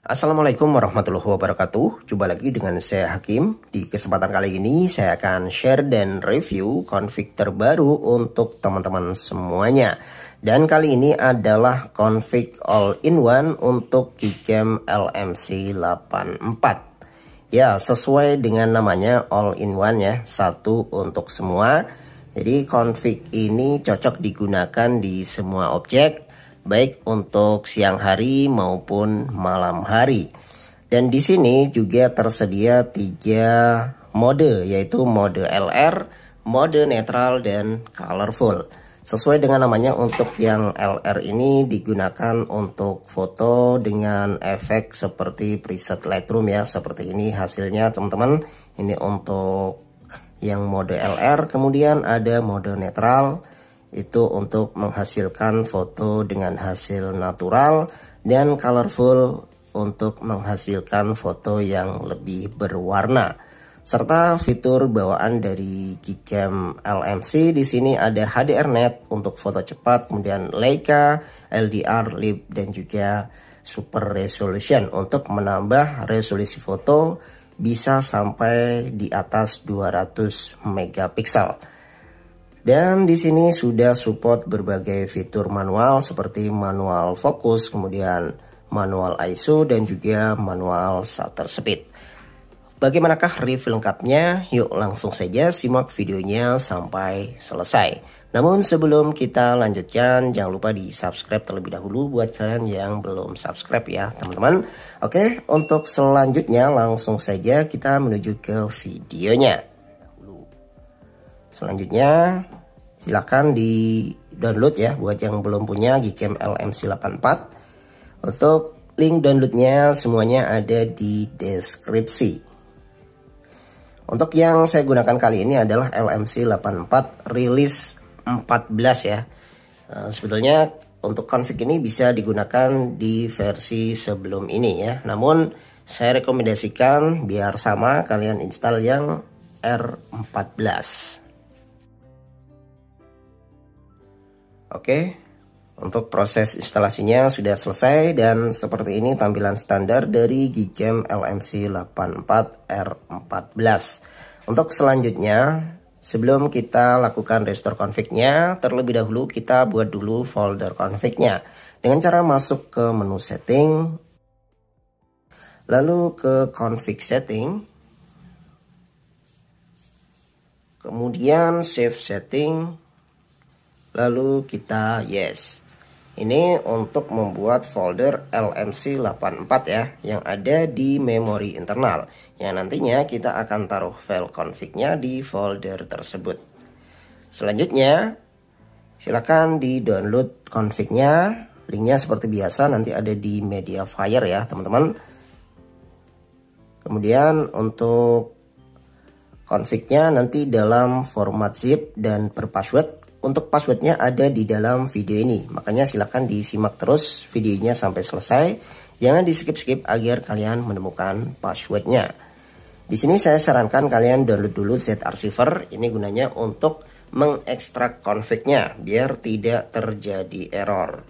Assalamualaikum warahmatullahi wabarakatuh. Jumpa lagi dengan saya Hakim. Di kesempatan kali ini saya akan share dan review config terbaru untuk teman-teman semuanya. Dan kali ini adalah config all-in-one untuk Gcam LMC 84. Ya, sesuai dengan namanya all-in-one ya, satu untuk semua. Jadi config ini cocok digunakan di semua objek, baik untuk siang hari maupun malam hari. Dan di sini juga tersedia 3 mode, yaitu mode LR, mode netral, dan colorful. Sesuai dengan namanya, untuk yang LR ini digunakan untuk foto dengan efek seperti preset Lightroom ya, seperti ini hasilnya teman-teman. Ini untuk yang mode LR. Kemudian ada mode netral, itu untuk menghasilkan foto dengan hasil natural, dan colorful untuk menghasilkan foto yang lebih berwarna. Serta fitur bawaan dari Gcam LMC di sini ada HDRNet untuk foto cepat, kemudian Leica, LDR, LIP, dan juga Super Resolution untuk menambah resolusi foto bisa sampai di atas 200 megapiksel. Dan di sini sudah support berbagai fitur manual seperti manual fokus, kemudian manual ISO, dan juga manual shutter speed. Bagaimanakah review lengkapnya? Yuk langsung saja simak videonya sampai selesai. Namun sebelum kita lanjutkan, jangan lupa di subscribe terlebih dahulu buat kalian yang belum subscribe ya teman-teman. Oke, untuk selanjutnya langsung saja kita menuju ke videonya. Selanjutnya silakan di download ya buat yang belum punya Gcam LMC 84. Untuk link downloadnya semuanya ada di deskripsi. Untuk yang saya gunakan kali ini adalah LMC 84 release 14 ya. Sebetulnya untuk config ini bisa digunakan di versi sebelum ini ya. Namun saya rekomendasikan biar sama kalian install yang R14. Oke, untuk proses instalasinya sudah selesai dan seperti ini tampilan standar dari Gcam LMC 84 R14. Untuk selanjutnya, sebelum kita lakukan restore config-nya, terlebih dahulu kita buat dulu folder config-nya dengan cara masuk ke menu setting, lalu ke config setting, kemudian save setting, lalu kita yes. Ini untuk membuat folder LMC 84 ya, yang ada di memori internal, yang nantinya kita akan taruh file config-nya di folder tersebut. Selanjutnya silakan di download config-nya, linknya seperti biasa nanti ada di Mediafire ya teman-teman. Kemudian untuk config-nya nanti dalam format zip dan per password. Untuk passwordnya ada di dalam video ini, makanya silahkan disimak terus videonya sampai selesai. Jangan di skip-skip agar kalian menemukan passwordnya. Di sini saya sarankan kalian download dulu Z-Archiver. Ini gunanya untuk mengekstrak config-nya biar tidak terjadi error.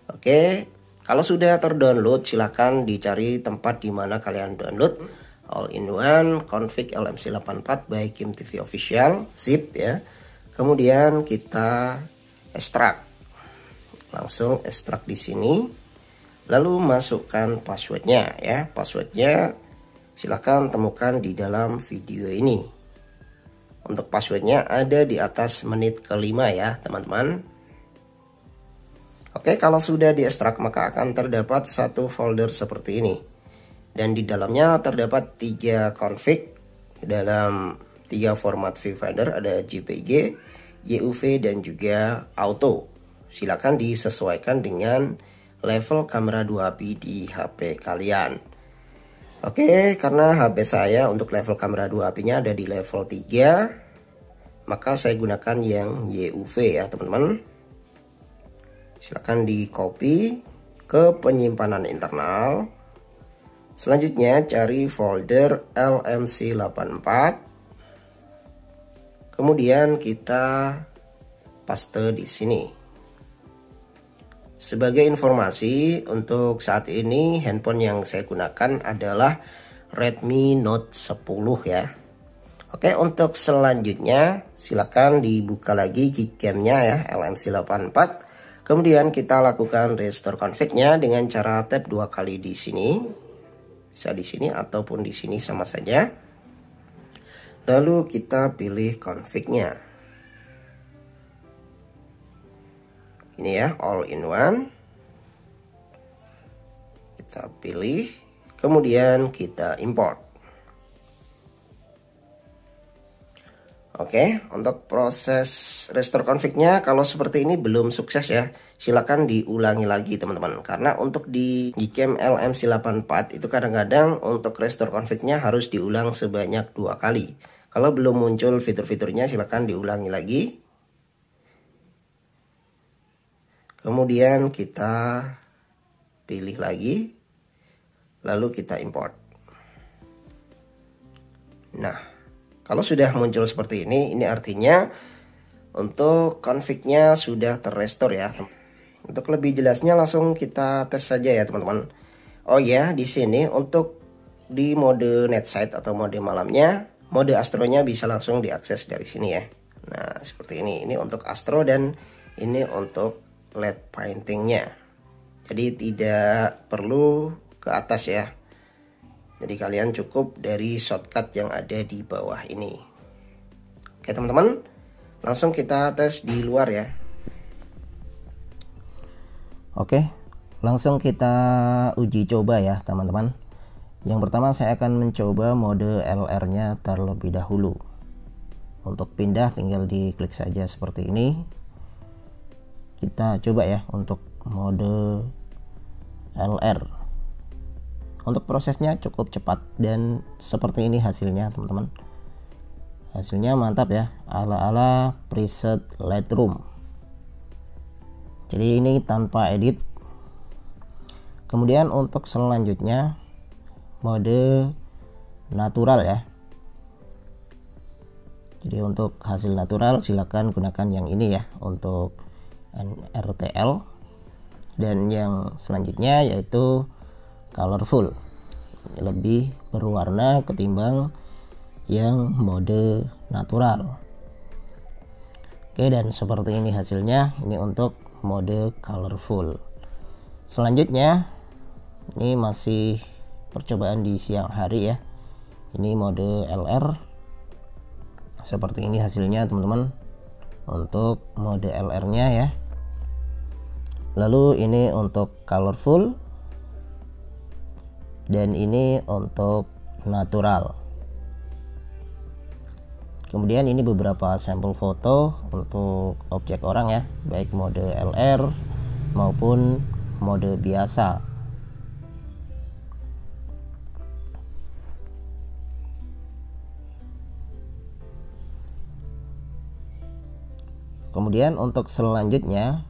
Oke, kalau sudah terdownload silahkan dicari tempat di mana kalian download all-in-one config LMC 84 by Kim TV Official zip ya. Kemudian kita ekstrak, langsung ekstrak di sini, lalu masukkan passwordnya ya. Passwordnya silahkan temukan di dalam video ini. Untuk passwordnya ada di atas menit kelima ya teman-teman. Oke, kalau sudah diekstrak maka akan terdapat satu folder seperti ini, dan di dalamnya terdapat 3 config dalam 3 format viewfinder, ada JPG, YUV, dan juga auto. Silakan disesuaikan dengan level kamera 2API di HP kalian. Oke, karena HP saya untuk level kamera 2API-nya ada di level 3, maka saya gunakan yang YUV ya teman-teman. Silakan di copy ke penyimpanan internal. Selanjutnya cari folder LMC 84. Kemudian kita paste di sini. Sebagai informasi, untuk saat ini handphone yang saya gunakan adalah Redmi Note 10 ya. Oke, untuk selanjutnya silakan dibuka lagi Gcam-nya ya, LM84. Kemudian kita lakukan restore config-nya dengan cara tap 2 kali di sini. Bisa di sini ataupun di sini sama saja. Lalu kita pilih config-nya. Ini ya, all in one. Kita pilih, kemudian kita import. Oke, untuk proses restore config-nya kalau seperti ini belum sukses ya, silakan diulangi lagi teman-teman. Karena untuk di Gcam LM94 itu kadang-kadang untuk restore config-nya harus diulang sebanyak 2 kali. Kalau belum muncul fitur-fiturnya silakan diulangi lagi. Kemudian kita pilih lagi, lalu kita import. Nah, kalau sudah muncul seperti ini artinya untuk config-nya sudah terrestore ya. Untuk lebih jelasnya langsung kita tes saja ya teman-teman. Oh ya, di sini untuk di mode night sight atau mode malamnya, mode astronya bisa langsung diakses dari sini ya. Nah, seperti ini. Ini untuk astro dan ini untuk LED paintingnya. Jadi tidak perlu ke atas ya. Jadi kalian cukup dari shortcut yang ada di bawah ini. Oke teman-teman, langsung kita tes di luar ya. Oke, langsung kita uji coba ya teman-teman. Yang pertama saya akan mencoba mode LR-nya terlebih dahulu. Untuk pindah tinggal diklik saja seperti ini. Kita coba ya untuk mode LR. Untuk prosesnya cukup cepat dan seperti ini hasilnya teman-teman. Hasilnya mantap ya, ala-ala preset Lightroom. Jadi ini tanpa edit. Kemudian untuk selanjutnya mode natural ya. Jadi untuk hasil natural silakan gunakan yang ini ya untuk RTL, dan yang selanjutnya yaitu colorful, lebih berwarna ketimbang yang mode natural. Oke, dan seperti ini hasilnya, ini untuk mode colorful. Selanjutnya ini masih percobaan di siang hari ya, ini mode LR. Seperti ini hasilnya teman-teman untuk mode LR nya ya. Lalu ini untuk colorful dan ini untuk natural. Kemudian ini beberapa sampel foto untuk objek orang ya, baik mode LR maupun mode biasa. Kemudian untuk selanjutnya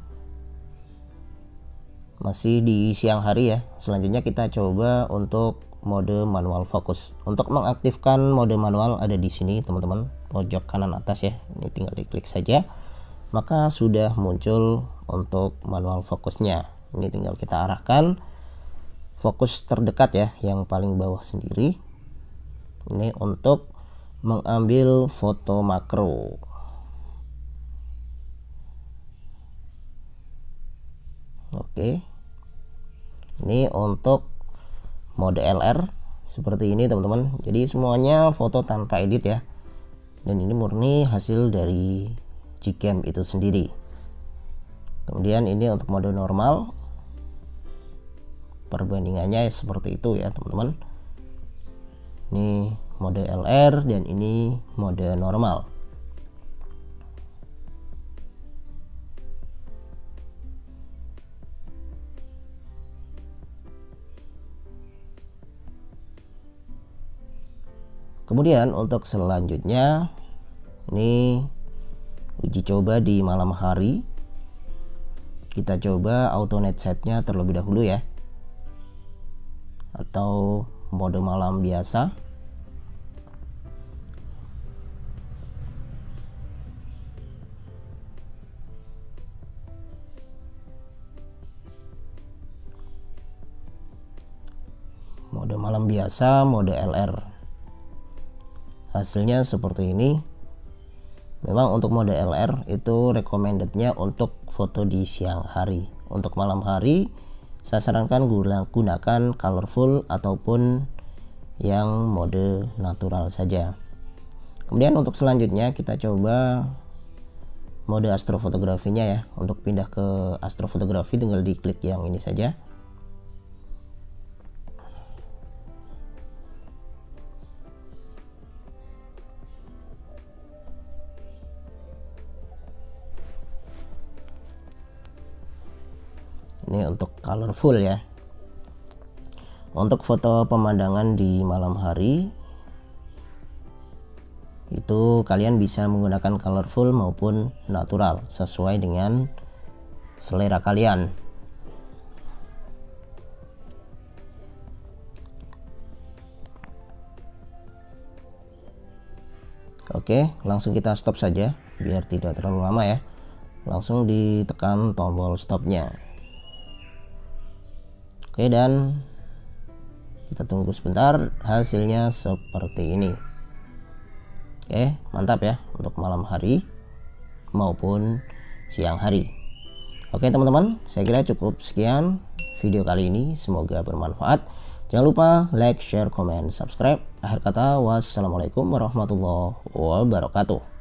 masih di siang hari ya. Selanjutnya kita coba untuk mode manual fokus. Untuk mengaktifkan mode manual ada di sini teman-teman, pojok kanan atas ya. Ini tinggal diklik saja, maka sudah muncul untuk manual fokusnya. Ini tinggal kita arahkan fokus terdekat ya, yang paling bawah sendiri. Ini untuk mengambil foto makro. Oke, ini untuk mode LR seperti ini teman-teman. Jadi semuanya foto tanpa edit ya, dan ini murni hasil dari Gcam itu sendiri. Kemudian ini untuk mode normal, perbandingannya seperti itu ya teman-teman. Ini mode LR dan ini mode normal. Kemudian untuk selanjutnya ini uji coba di malam hari. Kita coba auto night set-nya terlebih dahulu ya, atau mode malam biasa. mode malam biasa, mode LR. Hasilnya seperti ini. Memang untuk mode LR itu recommendednya untuk foto di siang hari. Untuk malam hari saya sarankan gunakan colorful ataupun yang mode natural saja. Kemudian untuk selanjutnya kita coba mode astrofotografinya ya. Untuk pindah ke astrofotografi tinggal diklik yang ini saja. Ini untuk colorful ya. Untuk foto pemandangan di malam hari itu kalian bisa menggunakan colorful maupun natural sesuai dengan selera kalian. Oke, langsung kita stop saja biar tidak terlalu lama ya. Langsung ditekan tombol stopnya. Oke, dan kita tunggu sebentar, hasilnya seperti ini. Oke, mantap ya untuk malam hari maupun siang hari. Oke teman-teman, saya kira cukup sekian video kali ini, semoga bermanfaat. Jangan lupa like, share, komen, subscribe. Akhir kata, wassalamualaikum warahmatullahi wabarakatuh.